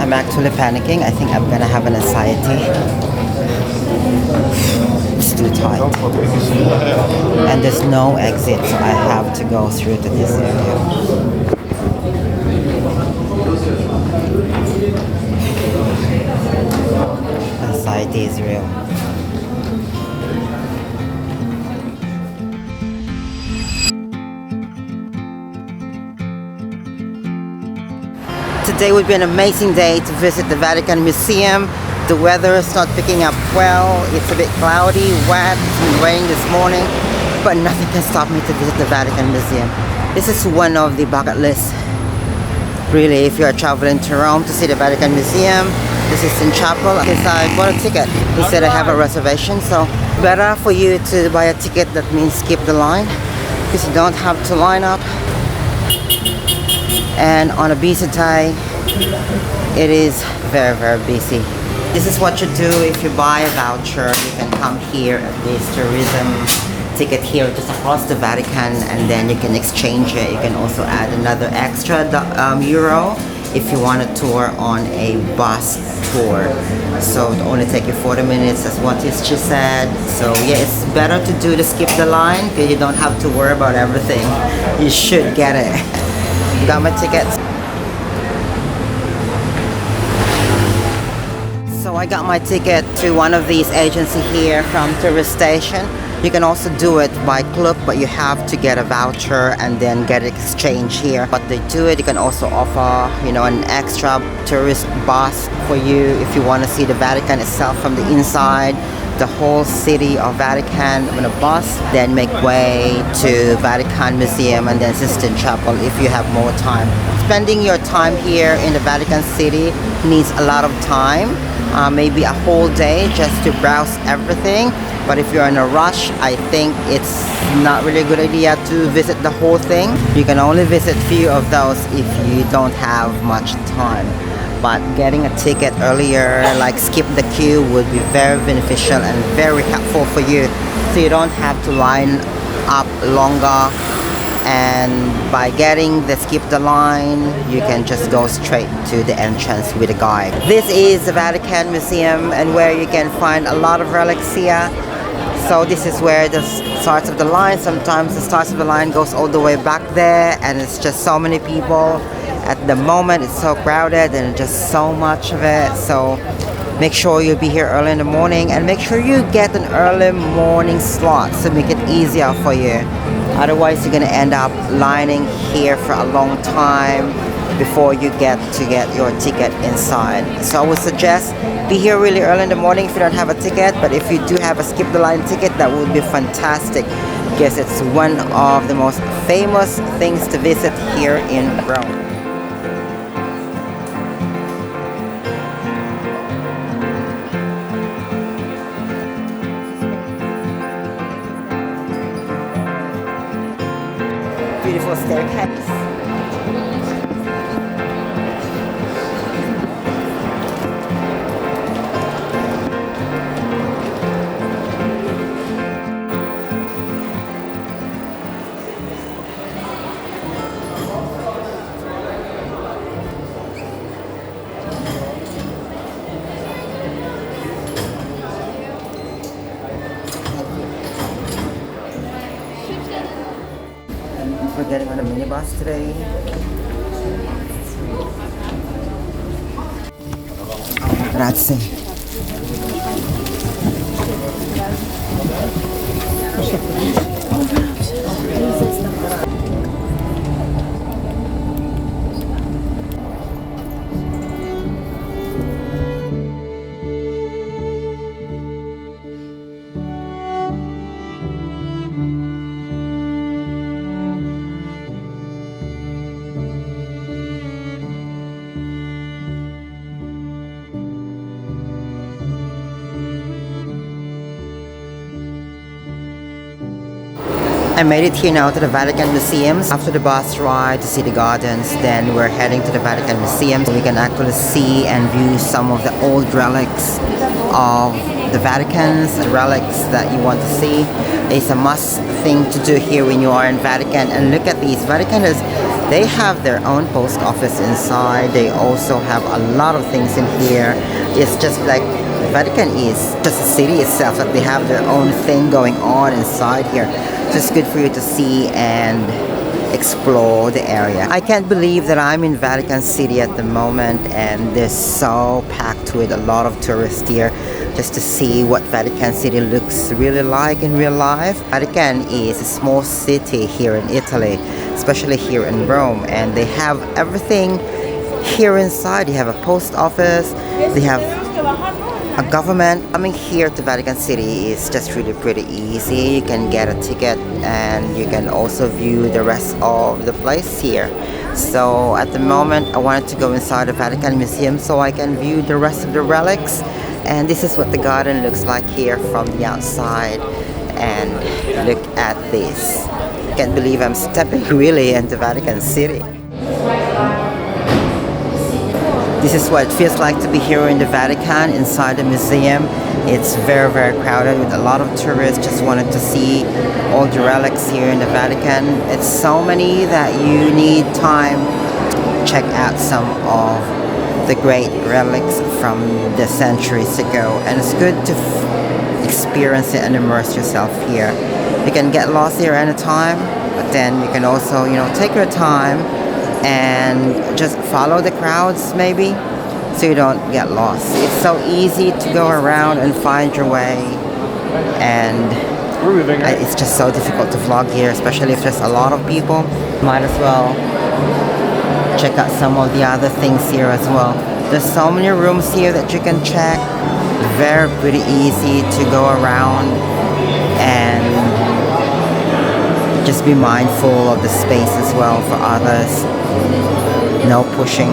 I'm actually panicking. I think I'm gonna have an anxiety. It's too tight. And there's no exit, so I have to go through to this area. Anxiety is real. Today would be an amazing day to visit the Vatican Museum. The weather is not picking up well. It's a bit cloudy, wet, it's been raining this morning, but nothing can stop me to visit the Vatican Museum. This is one of the bucket lists. Really, if you are traveling to Rome to see the Vatican Museum, the Sistine Chapel, because I bought a ticket. He said I have a reservation, so better for you to buy a ticket. That means skip the line, because you don't have to line up. And on a busy day, it is very, very busy. This is what you do if you buy a voucher. You can come here at this tourism ticket here just across the Vatican, and then you can exchange it. You can also add another extra euro if you want a tour on a bus tour. So it only take you 40 minutes, that's what she said. So yeah, it's better to do the skip the line, because you don't have to worry about everything. You should get it. Got my tickets. So I got my ticket to one of these agencies here from Touriststation. You can also do it by club, but you have to get a voucher and then get it exchanged here. But they do it. You can also offer, an extra tourist bus for you if you want to see the Vatican itself from the inside, the whole city of Vatican on a bus, then make way to Vatican Museum and then Sistine Chapel if you have more time. Spending your time here in the Vatican City needs a lot of time, maybe a whole day just to browse everything. But if you're in a rush, I think it's not really a good idea to visit the whole thing. You can only visit few of those if you don't have much time. But getting a ticket earlier, like skip the queue, would be very beneficial and very helpful for you, so you don't have to line up longer. And by getting the skip the line, you can just go straight to the entrance with a guide. This is the Vatican Museum, and where you can find a lot of relics here. So this is where the starts of the line. Sometimes the starts of the line goes all the way back there, and it's just so many people. At the moment, it's so crowded and just so much of it. So make sure you be here early in the morning, and make sure you get an early morning slot to make it easier for you. Otherwise, you're gonna end up lining here for a long time before you get your ticket inside. So I would suggest be here really early in the morning if you don't have a ticket. But if you do have a skip the line ticket, that would be fantastic, because it's one of the most famous things to visit here in Rome. Beautiful staircase. We're getting on a minibus today. Grazie. I made it here now to the Vatican Museums. After the bus ride to see the gardens, then we're heading to the Vatican Museums. We can actually see and view some of the old relics of the Vaticans, the relics that you want to see. It's a must thing to do here when you are in Vatican. And look at these. Vatican is They have their own post office inside. They also have a lot of things in here. It's just like Vatican is just a city itself. Like they have their own thing going on inside here. So it's good for you to see and explore the area. I can't believe that I'm in Vatican City at the moment, and they're so packed with a lot of tourists here just to see what Vatican City looks really like in real life. Vatican is a small city here in Italy, especially here in Rome, and they have everything here inside. They have a post office, they have a government. Coming here to Vatican City is just really pretty easy. You can get a ticket and you can also view the rest of the place here. So at the moment I wanted to go inside the Vatican Museum so I can view the rest of the relics, and this is what the garden looks like here from the outside. And look at this. Can't believe I'm stepping really into Vatican City. This is what it feels like to be here in the Vatican, inside the museum. It's very, very crowded with a lot of tourists just wanted to see all the relics here in the Vatican. It's so many that you need time to check out some of the great relics from the centuries ago. And it's good to experience it and immerse yourself here. You can get lost here anytime, but then you can also, take your time and just follow the crowds maybe so you don't get lost. It's so easy to go around and find your way, and it's just so difficult to vlog here, especially if there's a lot of people. Might as well check out some of the other things here as well. There's so many rooms here that you can check. Very pretty easy to go around, and just be mindful of the space as well for others. No pushing.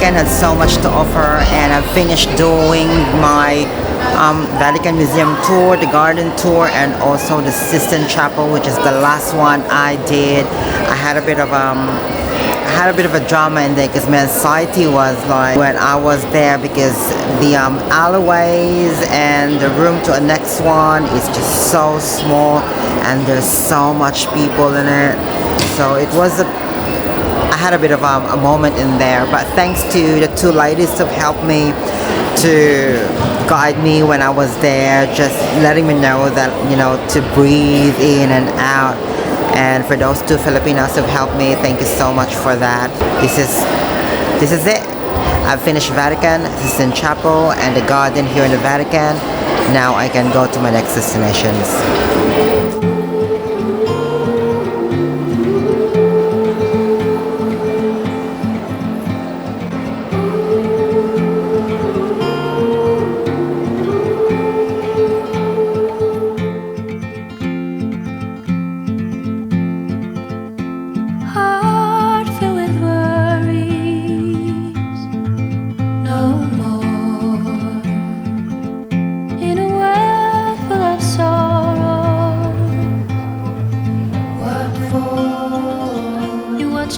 Vatican had so much to offer, and I finished doing my Vatican Museum tour, the garden tour, and also the Sistine Chapel, which is the last one I did. I had a bit of a drama in there because my anxiety was like when I was there, because the alleyways and the room to the next one is just so small and there's so much people in it. So it was I had a bit of a moment in there, but thanks to the two ladies who helped me to guide me when I was there, just letting me know that, you know, to breathe in and out. And for those two Filipinos who've helped me, thank you so much for that. This is it. I've finished Vatican, Sistine Chapel, and the garden here in the Vatican. Now I can go to my next destinations.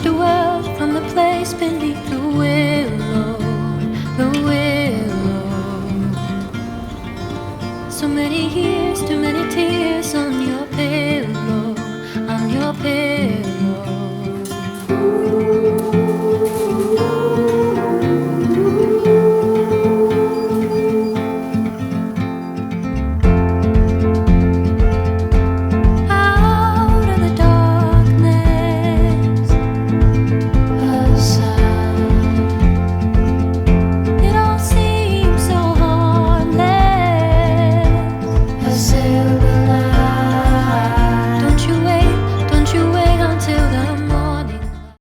The world from the place beneath the willow, the willow. So many years